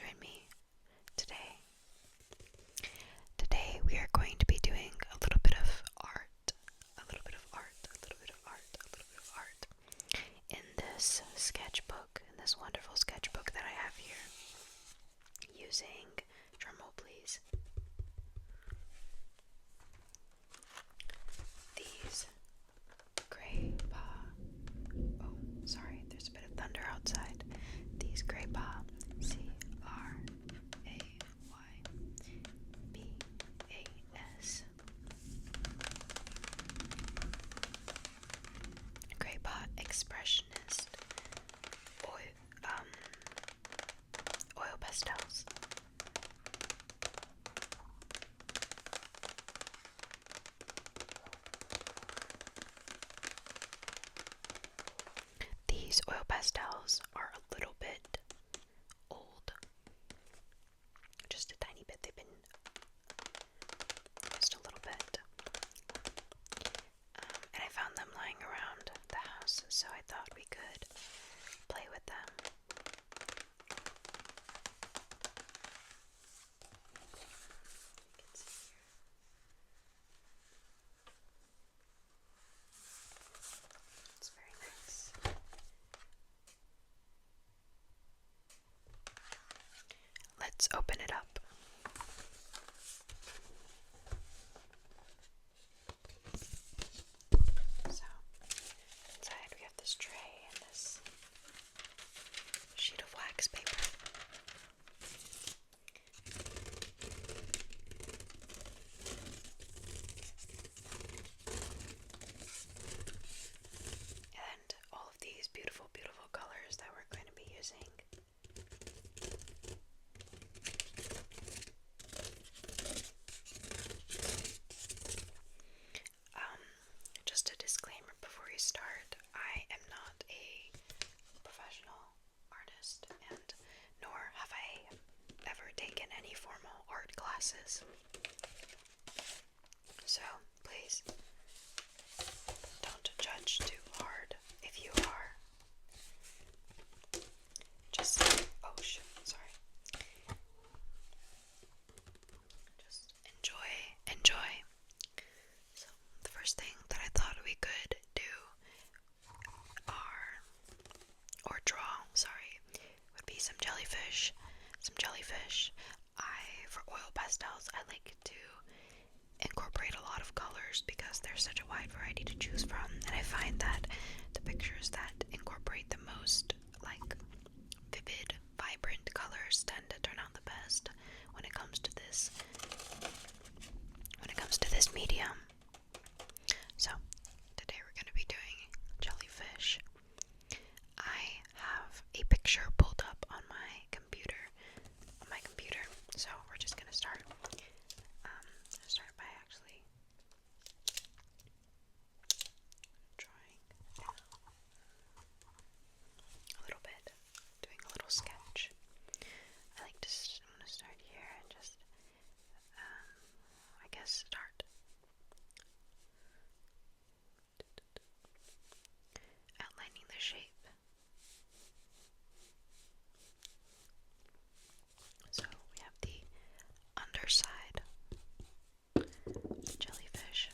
join me today. Today we are going to be doing a little bit of art, in this sketchbook, in this wonderful sketchbook that I have here, using, drumroll please, these gray paw, oh sorry, there's a bit of thunder outside, these gray paw, C-R-A-Y-B-A-S, gray paw expressionist oil pastels. These oil pastels are a little bit old, just a tiny bit. They've been just a little bit, and I found them lying around the house, so I thought we could play with them. It's very nice. Let's open it up. So, inside we have this tray and this sheet of wax paper. And all of these beautiful, beautiful colors that we're going to be using. Just a disclaimer before we start, I am not a professional artist, and nor have I ever taken any formal art classes. So please don't judge too hard if you are. Just, oh shoot, sorry. Just enjoy. So the first thing that I thought we could do would be some jellyfish. For oil pastels, I like to incorporate a lot of colors because there's such a wide variety to choose from, and I find that the pictures that incorporate the most, like, vivid, vibrant colors tend to turn out the best when it comes to this medium. So today we're going to be doing jellyfish. I have a picture pulled up on my computer, so we're just going to start by actually drawing a little bit, doing a little sketch. I'm going to start here and just, I guess, start outlining the shape. So we have the underside jellyfish.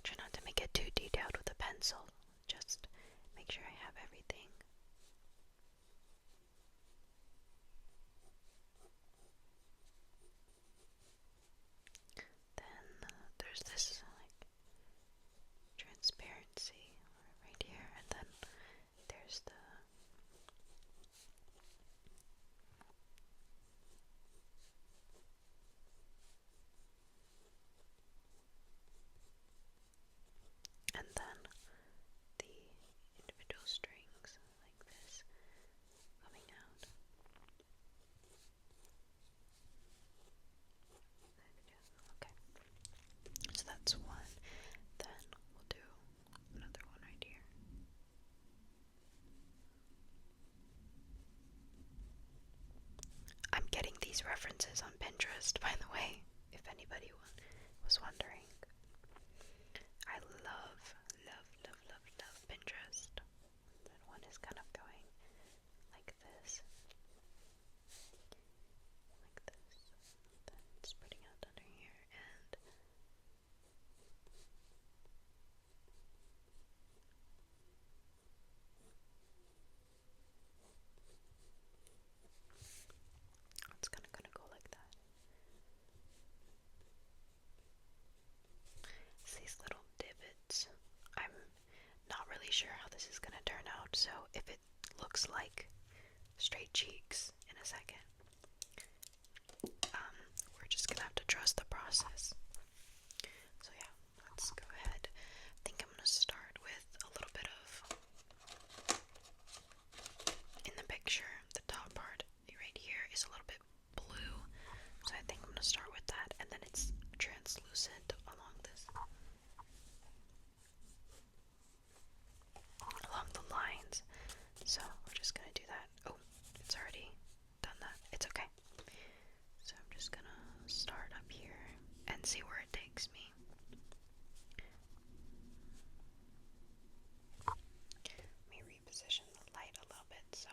Try not to make it too detailed with a pencil, just make sure I have everything. Then there's this like transparency right here, and then there's the individual strings like this coming out. Okay, so that's one. Then we'll do another one right here. I'm getting these references on Pinterest, by the way, if anybody was wondering. I love Pinterest. That one is kind of how this is gonna turn out. So if it looks like straight cheeks in a second, we're just gonna have to trust the process. So yeah, let's go ahead. I think I'm gonna start with a little bit of, in the picture, the top part right here is a little bit blue. So I think I'm gonna start with that, and then it's translucent along the lines. So we're just gonna do that. Oh, it's already done that. It's okay. So I'm just gonna start up here and see where it takes me. Let me reposition the light a little bit so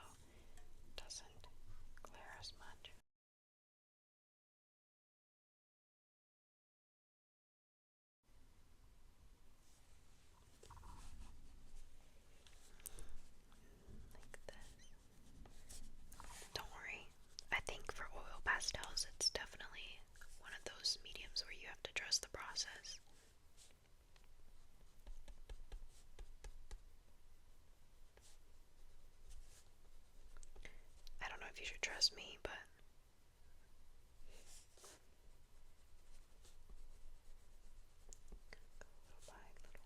it doesn't glare as much. Like this. Don't worry. I think for oil pastels, it's definitely one of those mediums where you have to trust the process. I don't know if you should trust me, but little by little.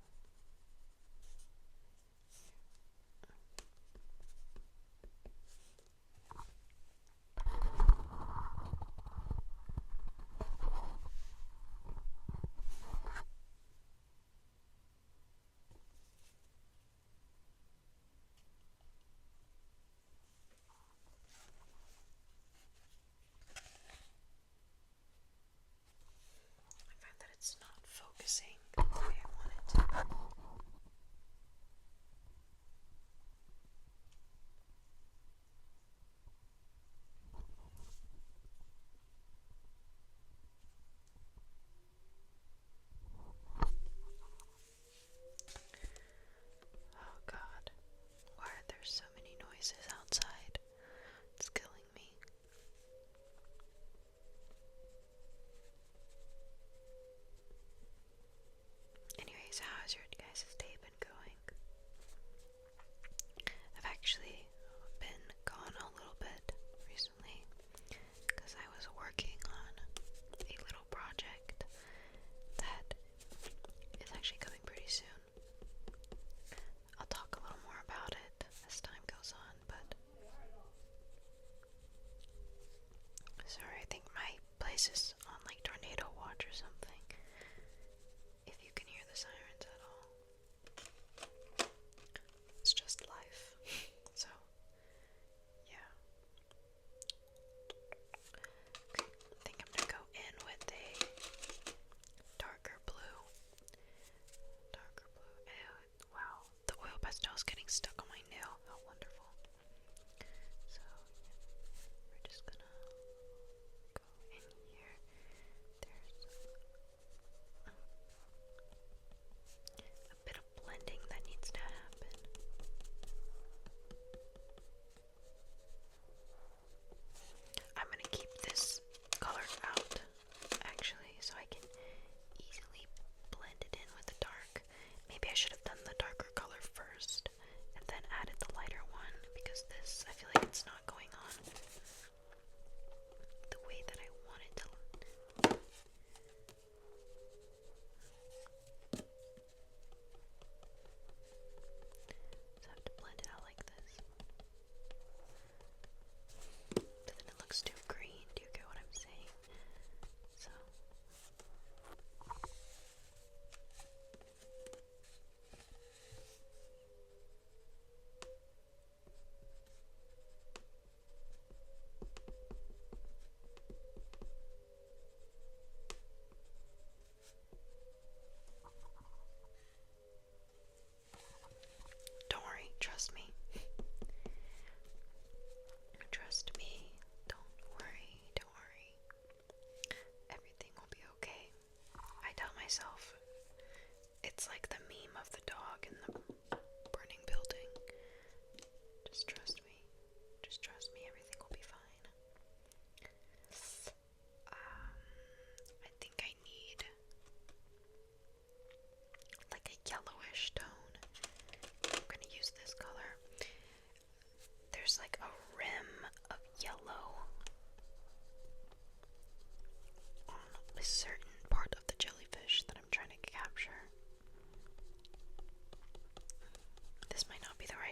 I find that it's not focusing the way I want it to. Oh God, why are there so many noises outside? It's killing me.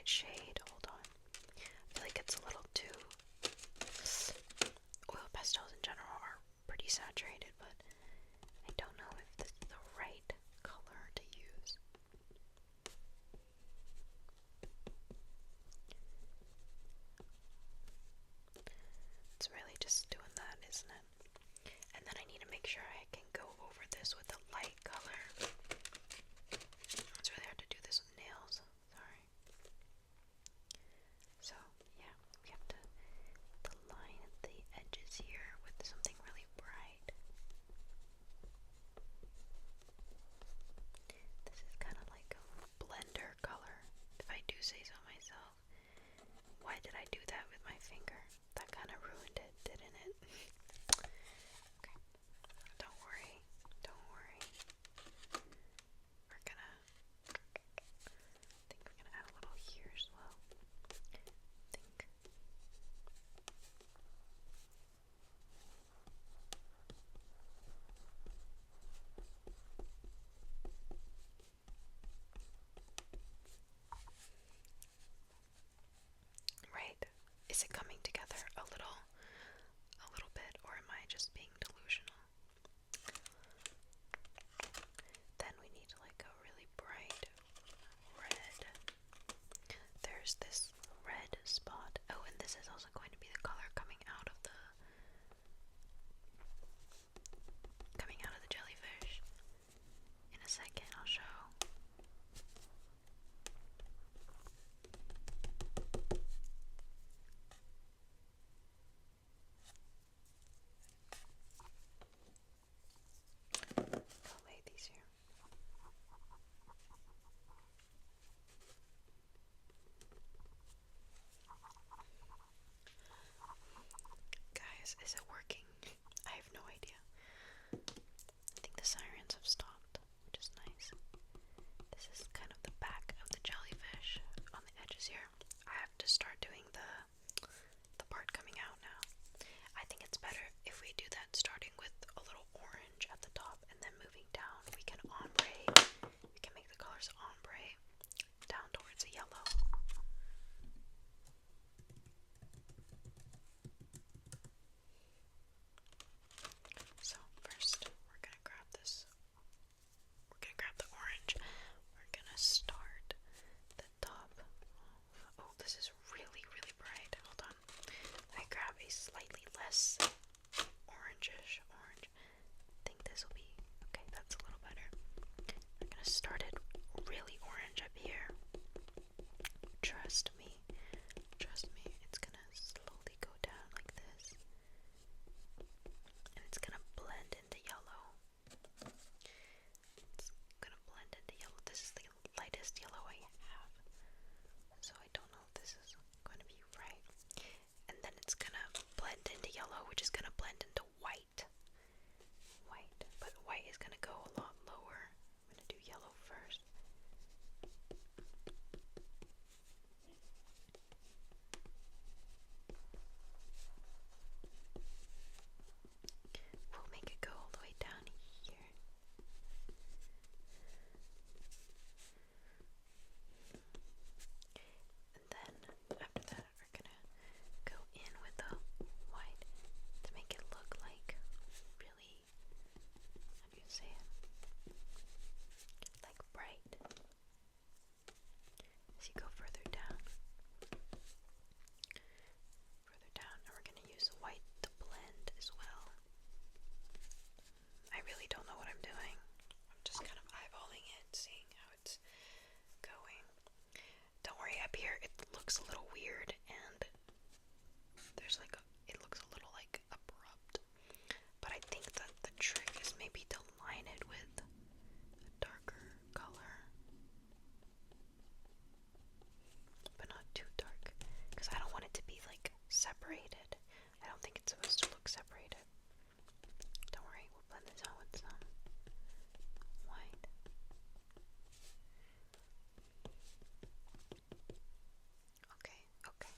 right shade. Hold on. I feel like it's a little too. Oil pastels in general are pretty saturated, but I don't know if this is the right color to use. It's really just doing that, isn't it? And then I need to make sure I can go over this with a light color. It's really hard to do this with nails. Sorry. So, yeah, we have to line the edges here with something really bright. This is kind of like a blender color, if I do say so myself. Why did I do that with my finger? That kind of ruined it, didn't it? Okay, don't worry, don't worry. We're gonna, I think we're gonna add a little here as well. I think. Right. Is it coming together a little bit, or am I just being delusional? Then we need like a really bright red. There's this red spot. Oh, and this is also going to be the color coming out of the jellyfish. In a second, I'll show. I'll lay these here. Guys, is it working? I have no idea. I think the sirens have stopped, which is nice. This is kind of the back of the jellyfish on the edges here. I have to start doing the part coming out now. I think it's better if we do that starting with a little orange at the top and then moving down. We can make the colors ombre down towards a yellow. So first we're gonna grab this. We're gonna grab the orange. We're gonna start the top. Oh, this is really, really bright. Hold on. Let me grab a slightly less orangish orange. I think this will be okay. That's a little better. I'm gonna start it really orange up here. Trust me. Trust me. It's gonna slowly go down like this. And it's gonna blend into yellow. It's gonna blend into yellow. This is the lightest yellow I have. So I don't know if this is going to be right. And then it's gonna blend into yellow, which is gonna blend into white. But white is gonna go a lot lower. I'm gonna do yellow first. We'll make it go all the way down here. And then after that, we're gonna go in with the white to make it look like really, how do you say it? Like bright. As you go further down, and we're gonna use white to blend as well. I really don't know what I'm doing. I'm just kind of eyeballing it, seeing how it's going. Don't worry, up here it looks a little weird, and there's like it looks a little like abrupt. But I think that the trick is maybe to line it with a darker color, but not too dark, because I don't want it to be like separated. I don't think it's supposed to look separated. Don't worry, we'll blend this out with some white. Okay, okay.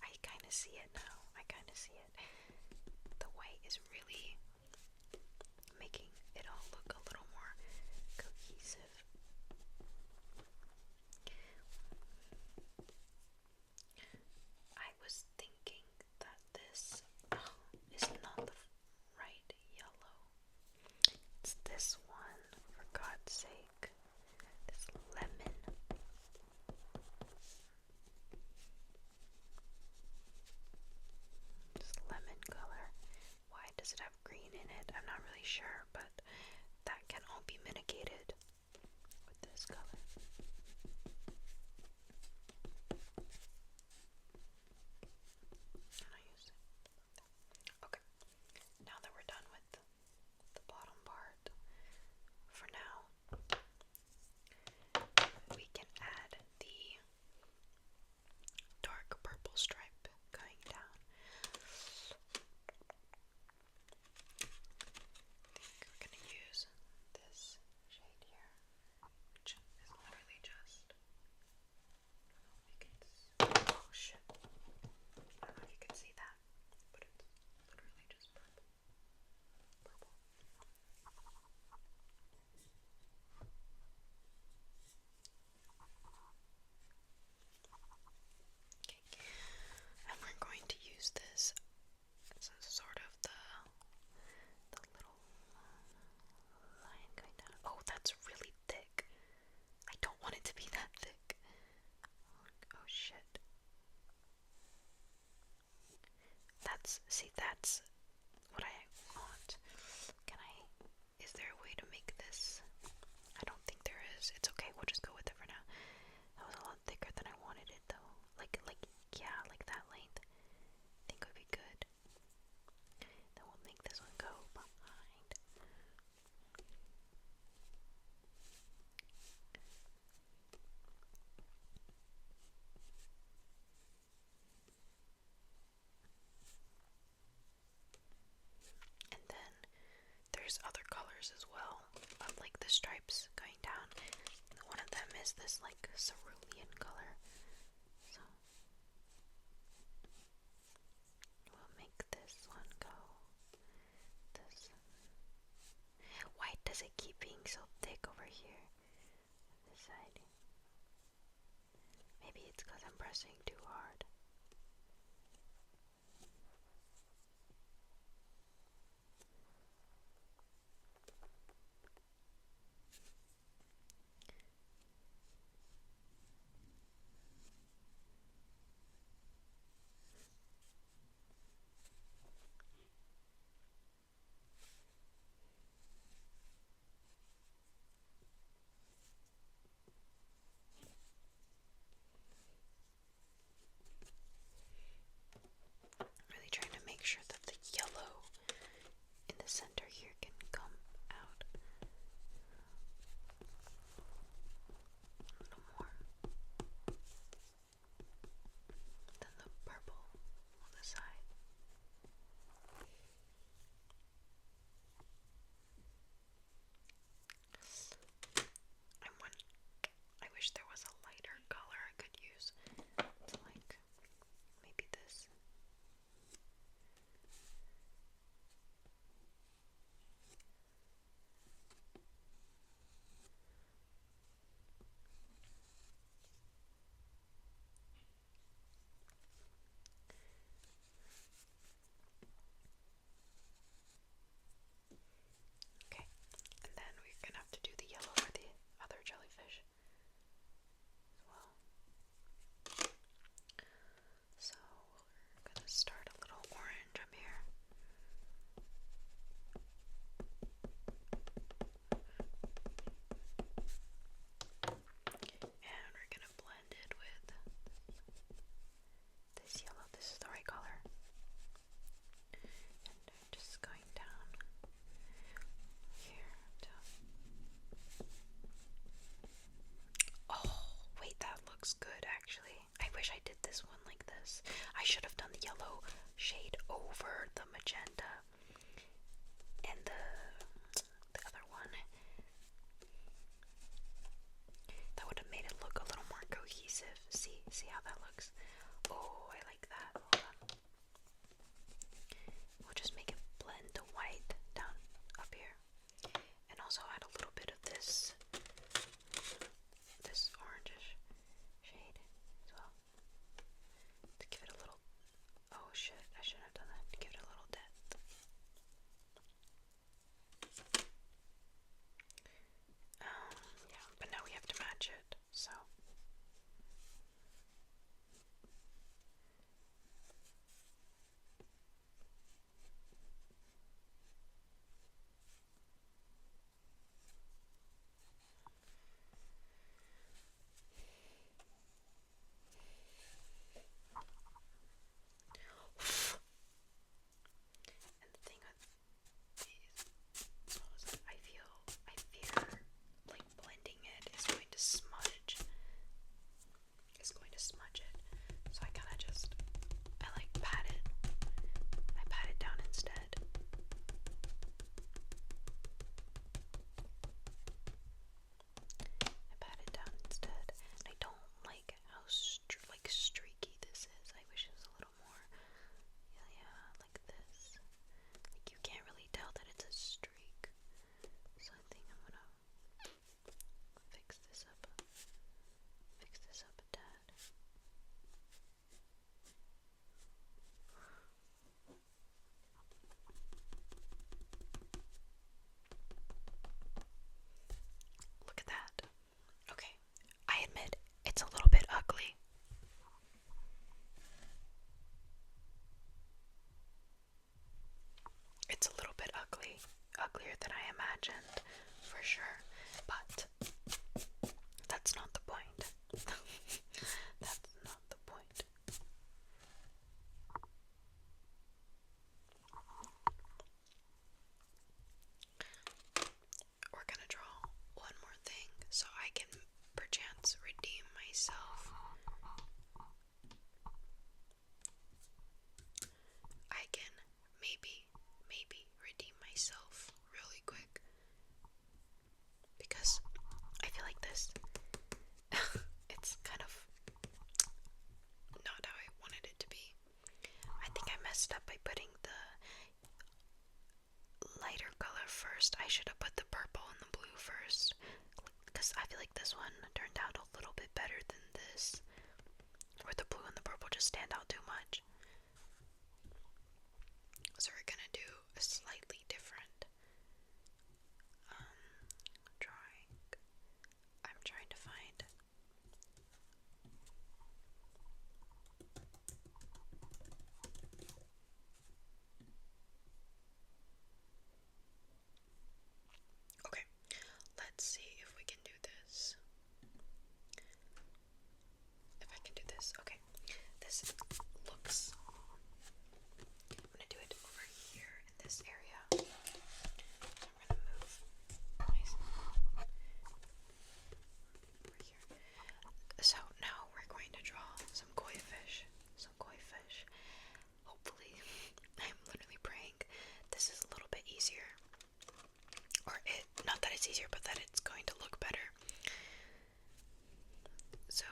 I kind of see it now. I kind of see it. The white is really making it all look a little more cohesive. that's what I want. Is there a way to make this? I don't think there is. It's okay, we'll just go with it for now. That was a lot thicker than I wanted it though. Yeah, like that length. I think would be good. Then we'll make this one go behind. And then there's other colors as well, like the stripes going down. One of them is this like cerulean color. So we'll make this one go this. Why does it keep being so thick over here? This side. Maybe it's because I'm pressing too hard. Really trying to make sure that the yellow in the center here can come out a little more than the purple on the side. I wish there was a lighter color I could use. It's like maybe this. Okay, and then we're gonna have to do the yellow for the other jellyfish as well. So we're gonna start a little orange up here. And we're gonna blend it with this yellow. This is the right color. And I'm just going down here. Oh, wait, that looks good actually. I wish I did this one like this. I should have done the yellow shade over the magenta and the other one. That would have made it look a little more cohesive. See how that looks? Oh, I like that. Hold on. We'll just make it blend the white down up here. And also add a little bit of this orangish shade as well. To give it a little, oh shit, I shouldn't have done that. To give it a little depth. Yeah, but now we have to match it, so. than I imagined, for sure. But that's not the point. That's not the point. We're gonna draw one more thing so I can perchance redeem myself. I can maybe redeem myself really quick because I feel like this it's kind of not how I wanted it to be. I think I messed up by putting the lighter color first. I should have put the purple and the blue first because I feel like this one turned out a little bit better than this, where the blue and the purple just stand out too much. So we're gonna do a slightly different drawing. I'm trying to find okay, let's see if we can do this. If I can do this, okay. This looks, I'm gonna do it over here in this area. I'm gonna move nice over here. So now we're going to draw some koi fish. Some koi fish. Hopefully, I'm literally praying this is a little bit easier. Or not that it's easier, but that it's going to look better. So,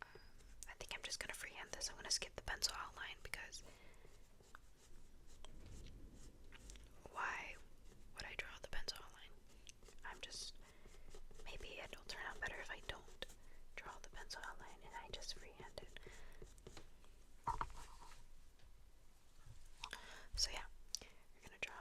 I think I'm just gonna freehand this. I'm gonna skip the pencil outline because why would I draw the pencil outline? Maybe it'll turn out better if I don't draw the pencil outline and I just freehand it. So yeah, you're gonna draw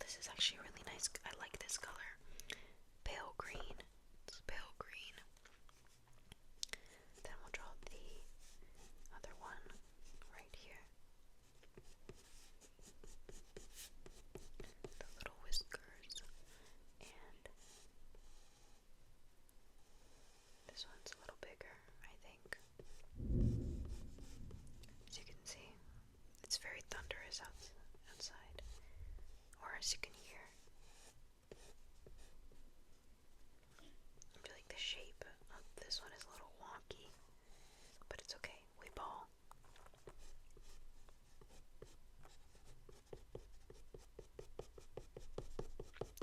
this is actually really nice. I like this color. Pale green. It's pale green. Then we'll draw the other one right here. The little whiskers. And this one's a little bigger, I think. As you can see, it's very thunderous outside. Or as you can hear. I feel like the shape of this one is a little wonky, but it's okay. We ball.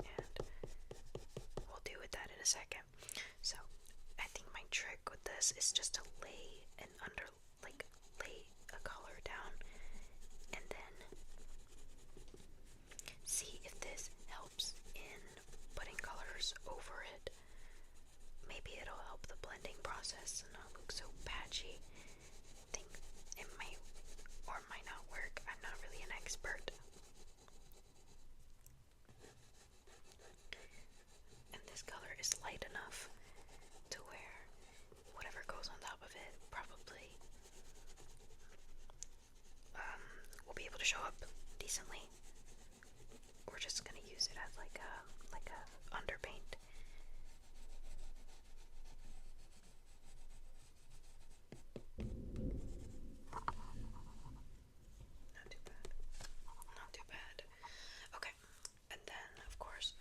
And we'll deal with that in a second. So, I think my trick with this is just to lay a color down and then see if this helps in putting colors over it. Maybe it'll help the blending process and not look so patchy. I think it might or might not work. I'm not really an expert. And this color is light enough to where whatever goes on top of it probably will be able to show up decently. We're just gonna use it as like a underpaint. Not too bad. Not too bad. Okay, and then of course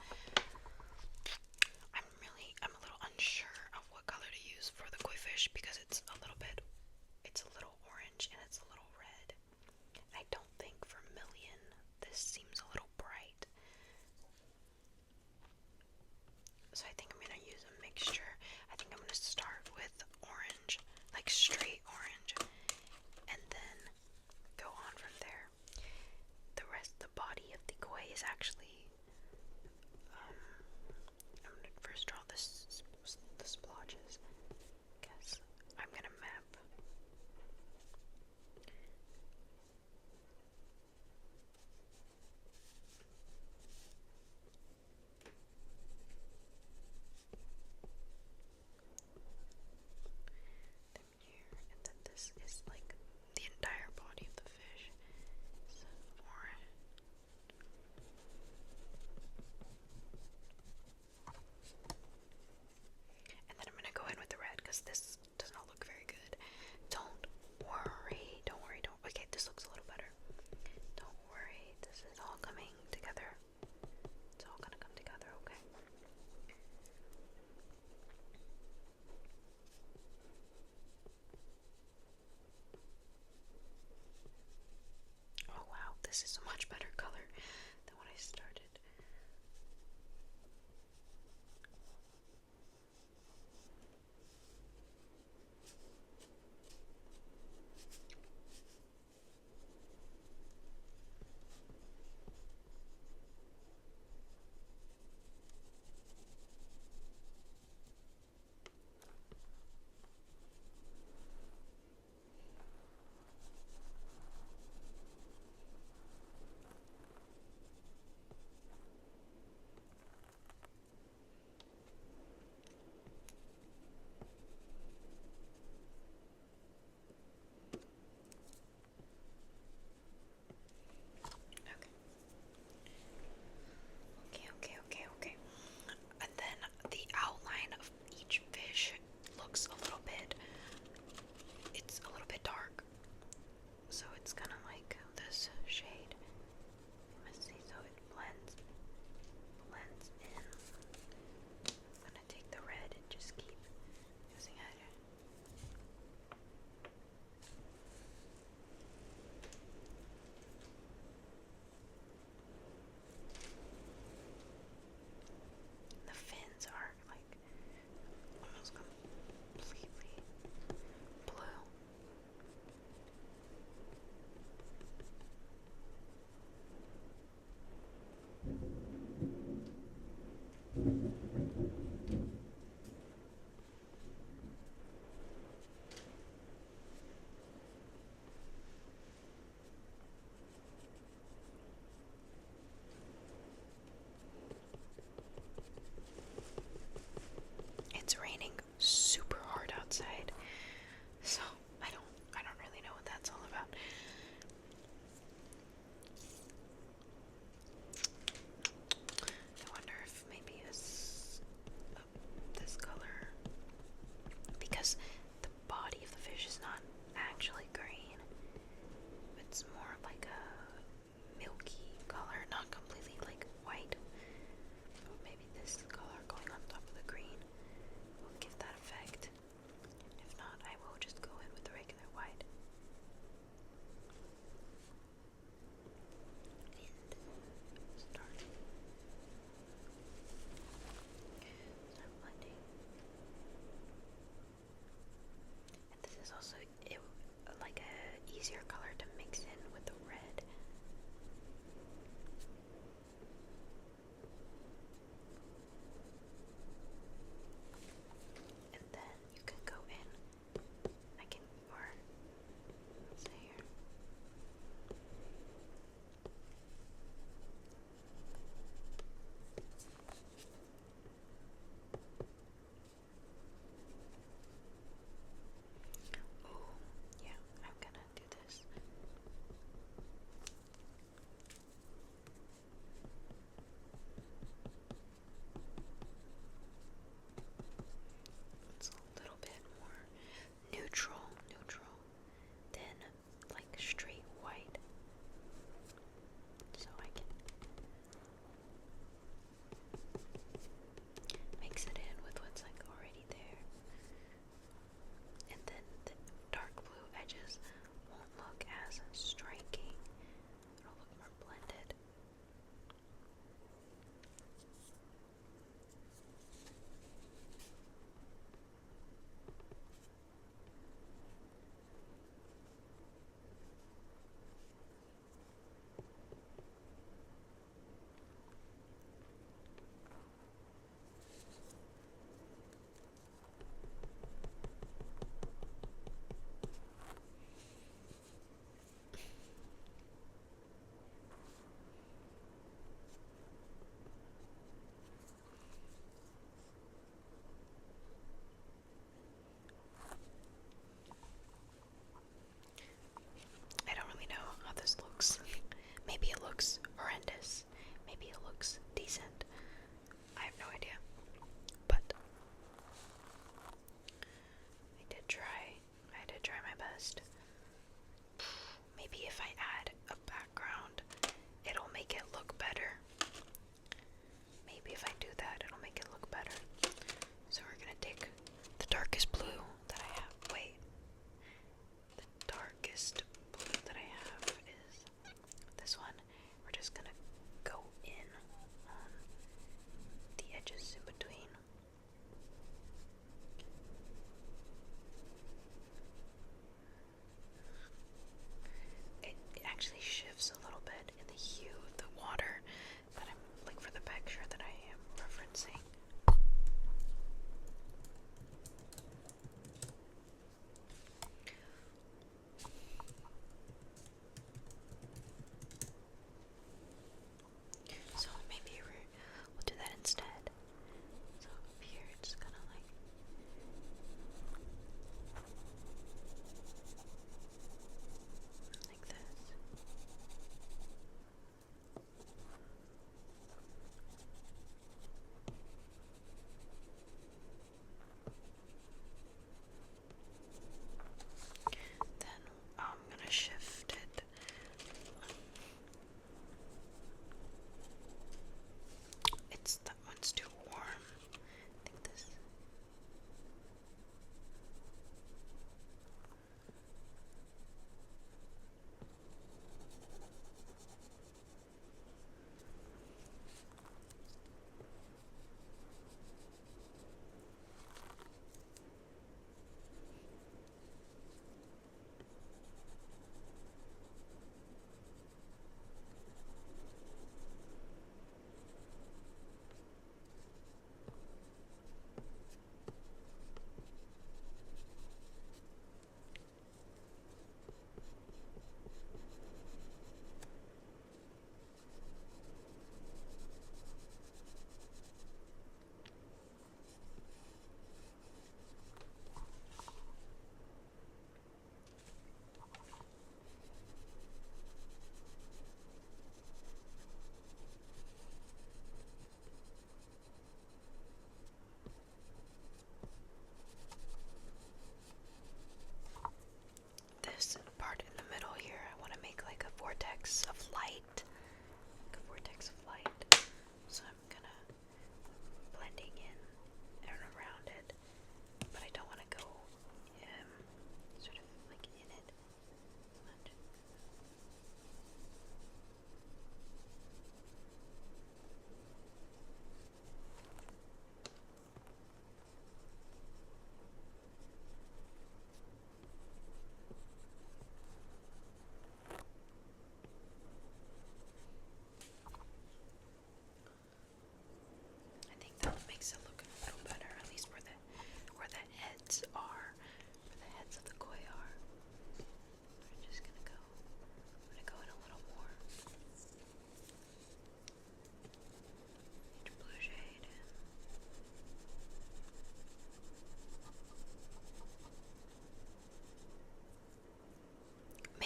I'm a little unsure of what color to use for the koi fish because it's a little orange and it's a little red. I don't think vermilion, this seems a little bright.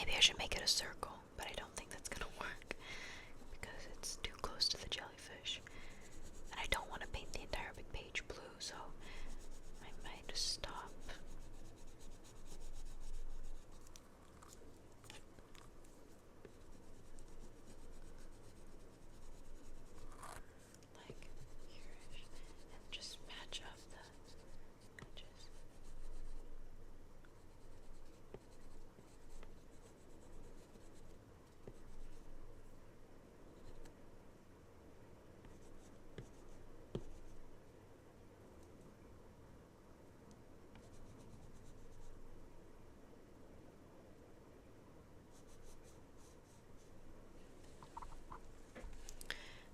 Maybe I should make it a circle, but I don't think that's gonna work because it's too close to the jellyfish. And I don't want to paint the entire big page blue, so I might stop. Like here-ish, and just match up the edges.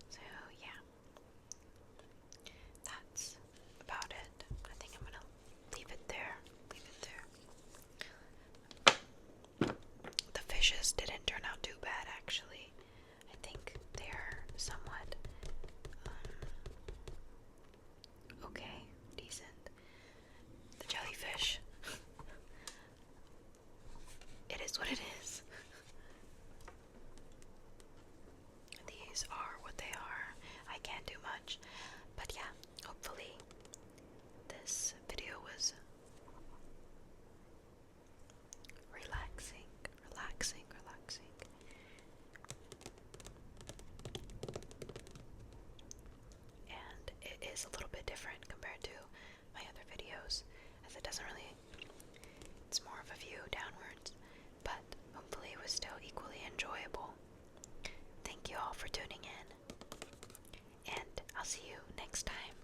So yeah, that's about it. I think I'm gonna leave it there. The fishes didn't turn out too bad, actually. I think they're somewhat okay, decent. The jellyfish, it is what it is. These are what they are. I can't do much. But yeah, hopefully this video was relaxing. And it is a little bit different compared to my other videos, as it doesn't really, it's more of a view downwards, but hopefully it was still equally enjoyable. Thank you all for tuning in, and I'll see you next time.